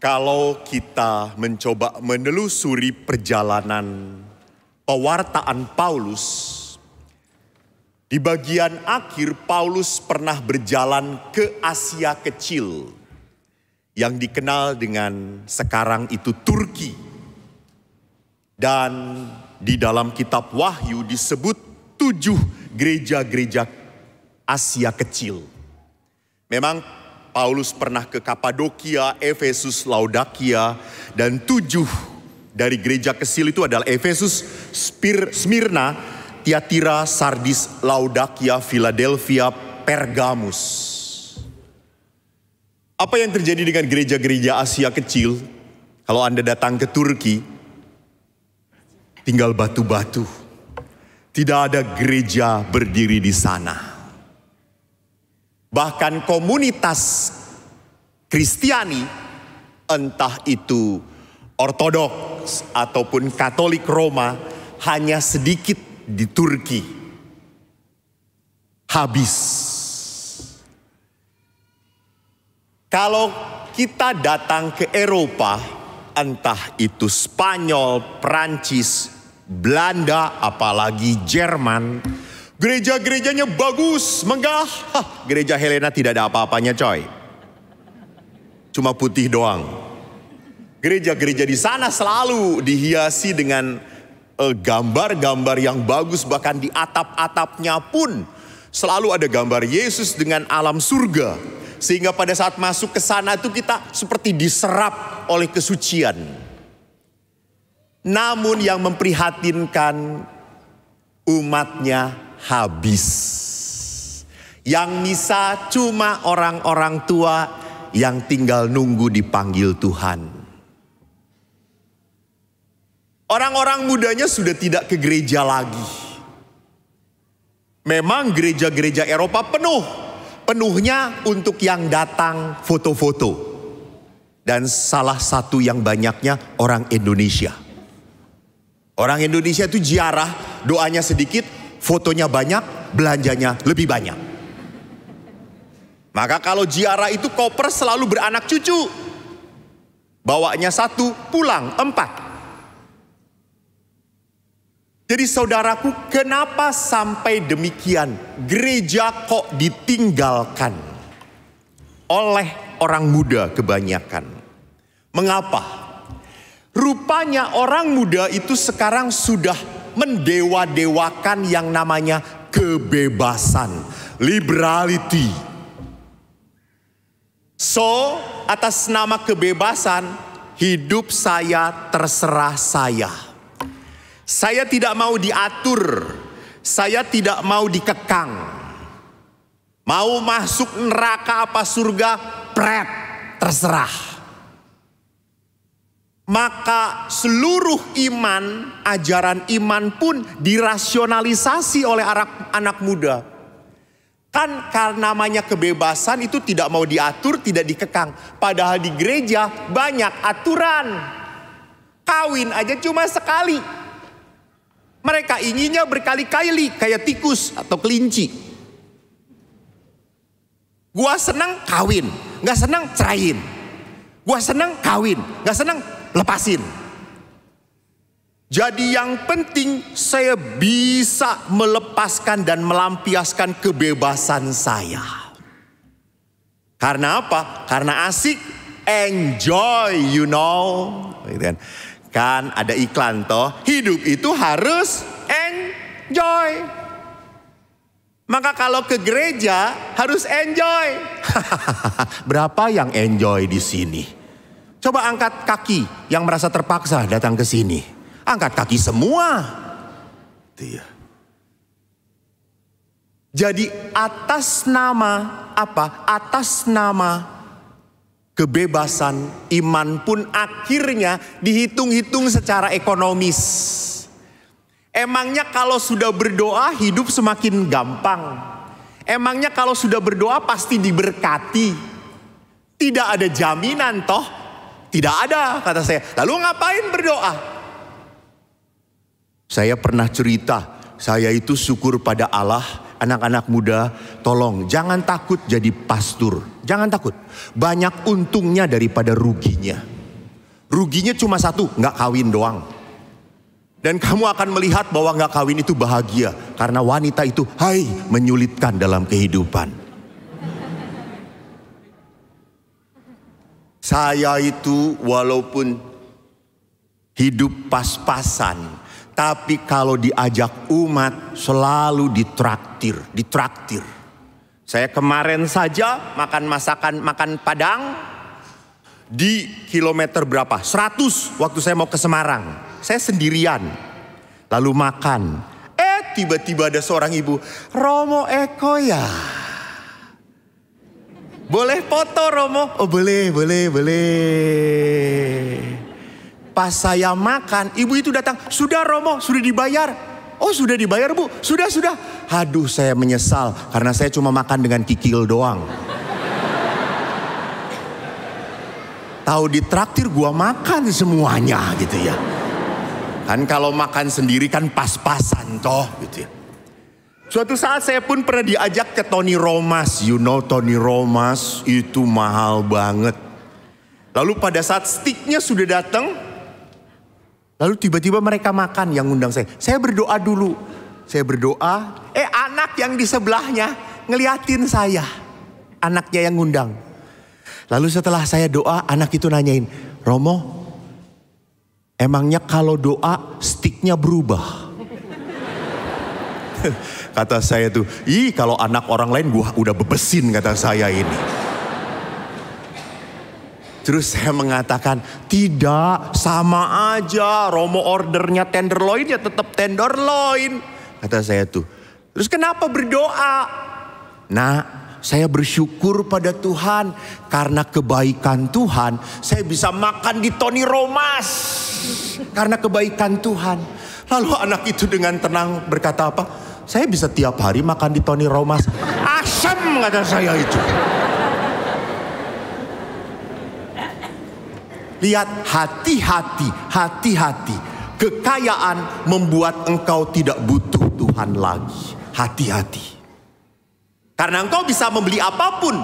Kalau kita mencoba menelusuri perjalanan pewartaan Paulus, di bagian akhir Paulus pernah berjalan ke Asia Kecil yang dikenal dengan sekarang itu Turki. Dan di dalam kitab Wahyu disebut 7 gereja-gereja Asia Kecil. Memang Paulus pernah ke Kapadokia, Efesus, Laodikia, dan 7 dari gereja kecil itu adalah Efesus, Smyrna, Tiatira, Sardis, Laodikia, Philadelphia, Pergamus. Apa yang terjadi dengan gereja-gereja Asia Kecil? Kalau Anda datang ke Turki, tinggal batu-batu. Tidak ada gereja berdiri di sana. Bahkan komunitas Kristiani, entah itu Ortodoks ataupun Katolik Roma, hanya sedikit di Turki. Habis. Kalau kita datang ke Eropa, entah itu Spanyol, Prancis, Belanda, apalagi Jerman, gereja-gerejanya bagus, megah. Gereja Helena tidak ada apa-apanya coy. Cuma putih doang. Gereja-gereja di sana selalu dihiasi dengan gambar-gambar yang bagus. Bahkan di atap-atapnya pun selalu ada gambar Yesus dengan alam surga. Sehingga pada saat masuk ke sana itu kita seperti diserap oleh kesucian. Namun yang memprihatinkan, umatnya habis. Yang misa cuma orang-orang tua yang tinggal nunggu dipanggil Tuhan. Orang-orang mudanya sudah tidak ke gereja lagi. Memang gereja-gereja Eropa penuhnya untuk yang datang foto-foto. Dan salah satu yang banyaknya orang Indonesia. Orang Indonesia itu ziarah, doanya sedikit, fotonya banyak, belanjanya lebih banyak. Maka kalau ziarah itu koper selalu beranak cucu. Bawanya 1, pulang 4. Jadi saudaraku, kenapa sampai demikian? Gereja kok ditinggalkan oleh orang muda kebanyakan. Mengapa? Rupanya orang muda itu sekarang sudah mendewa-dewakan yang namanya kebebasan, liberality. So, atas nama kebebasan, hidup saya terserah saya. Saya tidak mau diatur, saya tidak mau dikekang. Mau masuk neraka apa surga, pret, terserah. Maka seluruh iman, ajaran iman pun dirasionalisasi oleh anak muda. Kan karena namanya kebebasan itu tidak mau diatur, tidak dikekang. Padahal di gereja banyak aturan. Kawin aja cuma sekali. Mereka inginnya berkali-kali kayak tikus atau kelinci. Gua senang kawin, gak senang ceraiin. Gua senang kawin, gak senang lepasin. Jadi yang penting saya bisa melepaskan dan melampiaskan kebebasan saya. Karena apa? Karena asik, enjoy, you know. Kan ada iklan toh, hidup itu harus enjoy. Maka kalau ke gereja harus enjoy. Berapa yang enjoy di sini? Coba angkat kaki yang merasa terpaksa datang ke sini. Angkat kaki semua. Jadi atas nama apa? Atas nama kebebasan, iman pun akhirnya dihitung-hitung secara ekonomis. Emangnya kalau sudah berdoa hidup semakin gampang? Emangnya kalau sudah berdoa pasti diberkati? Tidak ada jaminan toh? Tidak ada, kata saya. Lalu ngapain berdoa? Saya pernah cerita, saya itu syukur pada Allah, anak-anak muda, tolong jangan takut jadi pastor. Jangan takut, banyak untungnya daripada ruginya. Ruginya cuma satu, nggak kawin doang. Dan kamu akan melihat bahwa nggak kawin itu bahagia. Karena wanita itu, menyulitkan dalam kehidupan. Saya itu walaupun hidup pas-pasan, tapi kalau diajak umat selalu ditraktir. Saya kemarin saja makan Padang di kilometer berapa? 100 waktu saya mau ke Semarang. Saya sendirian, lalu makan. Tiba-tiba ada seorang ibu, Romo Eko ya? Boleh foto Romo? Oh boleh. Pas saya makan, ibu itu datang, sudah Romo, sudah dibayar. Oh sudah dibayar Bu, sudah. Aduh saya menyesal, karena saya cuma makan dengan kikil doang. Tahu ditraktir gua makan semuanya gitu ya. Kan kalau makan sendiri kan pas-pasan toh gitu ya. Suatu saat saya pun pernah diajak ke Tony Romas. You know Tony Romas itu mahal banget. Lalu pada saat steaknya sudah datang, lalu tiba-tiba mereka makan yang undang saya. Saya berdoa dulu. Anak yang di sebelahnya ngeliatin saya. Anaknya yang ngundang. Lalu setelah saya doa, anak itu nanyain, Romo, emangnya kalau doa sticknya berubah? Kata saya tuh, kalau anak orang lain gua udah bebesin, kata saya ini. Terus saya mengatakan, tidak, sama aja. Romo ordernya tenderloin ya tetap tenderloin. Kata saya tuh. Terus kenapa berdoa? Nah, saya bersyukur pada Tuhan. Karena kebaikan Tuhan, saya bisa makan di Tony Romas. Karena kebaikan Tuhan. Lalu anak itu dengan tenang berkata apa? Saya bisa tiap hari makan di Tony Romas. Asam, kata saya itu. Lihat, hati-hati. Kekayaan membuat engkau tidak butuh Tuhan lagi. Hati-hati. Karena engkau bisa membeli apapun.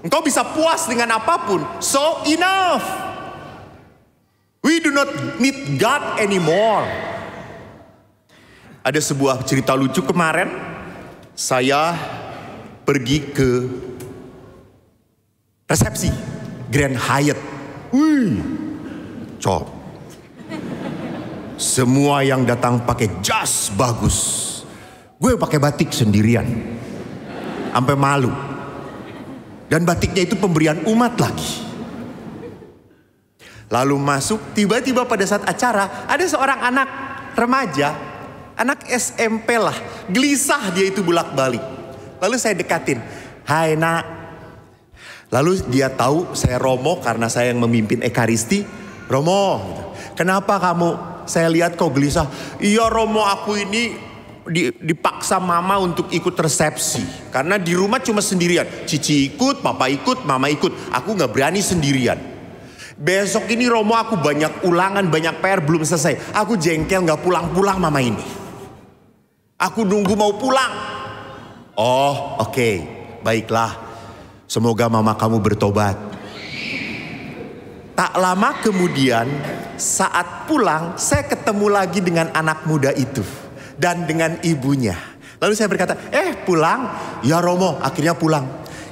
Engkau bisa puas dengan apapun. So enough. We do not need God anymore. Ada sebuah cerita lucu kemarin. Saya pergi ke resepsi Grand Hyatt. Cop. Semua yang datang pakai jas bagus. Gue pakai batik sendirian. Sampai malu. Dan batiknya itu pemberian umat lagi. Lalu masuk, tiba-tiba pada saat acara ada seorang anak remaja, anak SMP lah, gelisah dia itu bolak-balik. Lalu saya dekatin, hai nak. Lalu dia tahu saya Romo karena saya yang memimpin Ekaristi. Romo, kenapa kamu? Saya lihat kau gelisah. Iya Romo, aku ini dipaksa mama untuk ikut resepsi. Karena di rumah cuma sendirian. Cici ikut, papa ikut, mama ikut. Aku gak berani sendirian. Besok ini Romo aku banyak ulangan, banyak PR belum selesai. Aku jengkel gak pulang-pulang mama ini. Aku nunggu mau pulang. Oh oke, baiklah. Semoga mama kamu bertobat. Tak lama kemudian saat pulang saya ketemu lagi dengan anak muda itu. Dan dengan ibunya. Lalu saya berkata, pulang? Ya Romo, akhirnya pulang.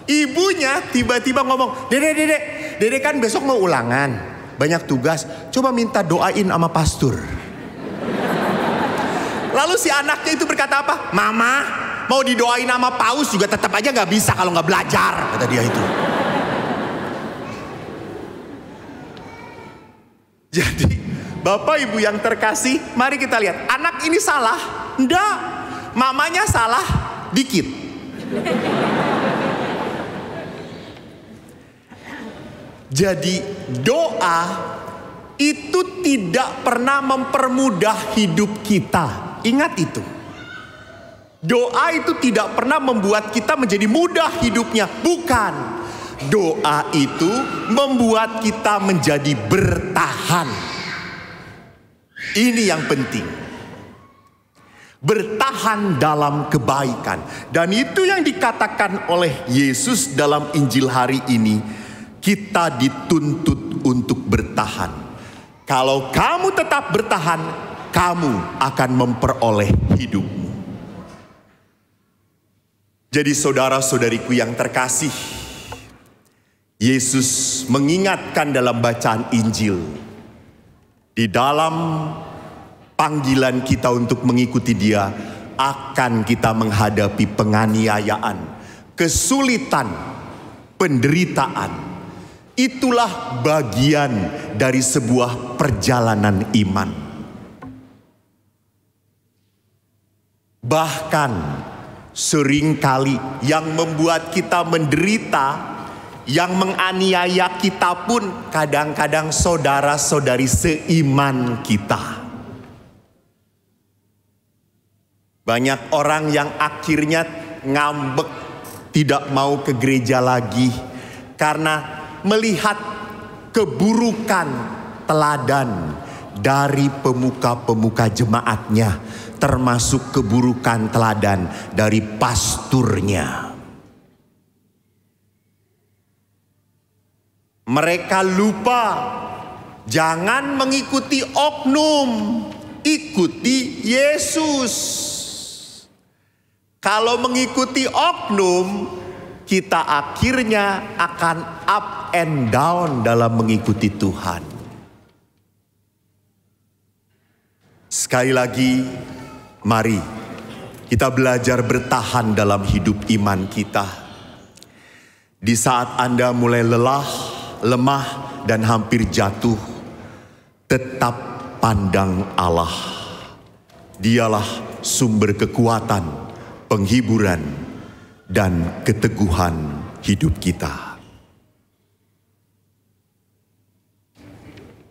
Ibunya tiba-tiba ngomong, Dede kan besok mau ulangan. Banyak tugas, coba minta doain sama pastor. Lalu si anaknya itu berkata apa? Mama, mau didoain sama paus juga tetap aja gak bisa kalau gak belajar. Kata dia itu. Jadi Bapak Ibu yang terkasih, mari kita lihat. Anak ini salah? Enggak. Mamanya salah? Dikit. Jadi doa itu tidak pernah mempermudah hidup kita. Ingat itu. Doa itu tidak pernah membuat kita menjadi mudah hidupnya. Bukan. Doa itu membuat kita menjadi bertahan. Ini yang penting. Bertahan dalam kebaikan. Dan itu yang dikatakan oleh Yesus dalam Injil hari ini. Kita dituntut untuk bertahan. Kalau kamu tetap bertahan, kamu akan memperoleh hidupmu. Jadi saudara-saudariku yang terkasih, Yesus mengingatkan dalam bacaan Injil, di dalam panggilan kita untuk mengikuti Dia, akan kita menghadapi penganiayaan, kesulitan, penderitaan. Itulah bagian dari sebuah perjalanan iman. Bahkan seringkali yang membuat kita menderita, yang menganiaya kita pun kadang-kadang saudara-saudari seiman kita. Banyak orang yang akhirnya ngambek, tidak mau ke gereja lagi karena melihat keburukan teladan dari pemuka-pemuka jemaatnya, termasuk keburukan teladan dari pasturnya. Mereka lupa, jangan mengikuti oknum, ikuti Yesus. Kalau mengikuti oknum, kita akhirnya akan up and down dalam mengikuti Tuhan. Sekali lagi, mari kita belajar bertahan dalam hidup iman kita. Di saat Anda mulai lelah, lemah, dan hampir jatuh, tetap pandang Allah. Dialah sumber kekuatan, penghiburan, dan keteguhan hidup kita.